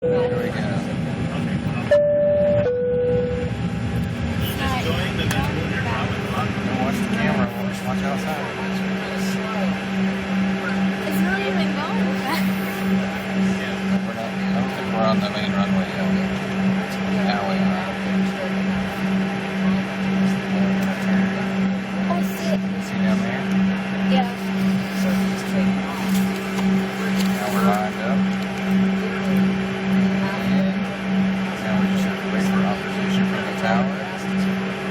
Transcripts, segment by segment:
Here we go. Don't watch the camera, we'll just watch outside. It's not even going fast. I don't think we're on the main runway yet. Now we are. Oh, shit. See down there? Yeah. Now we're lined up. And now we just have to wait for opposition from the tower.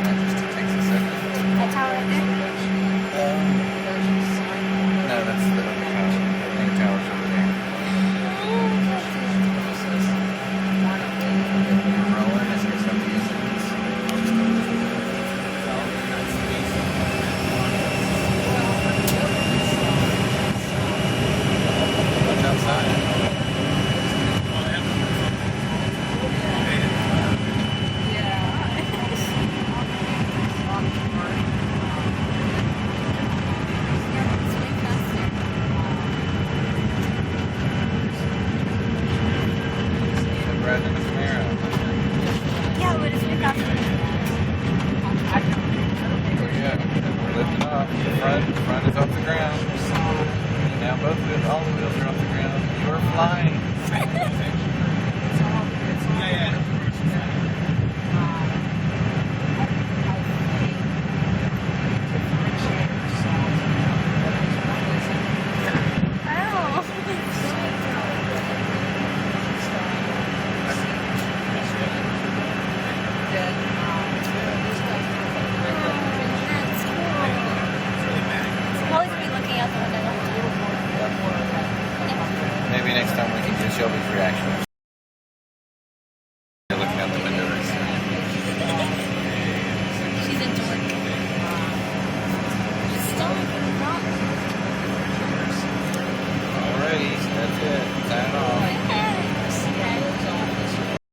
That just takes a second. That tower right there? No, that's the other tower. The main tower's over there. You're rolling as you set the engines. Watch outside. Riding in the Camaro. Yeah, but it's way faster. Yeah, we're lifting off. Front is off the ground. And now all the wheels are off the ground. You're flying. Maybe next time we can get Shelby's reaction. Looking out the window.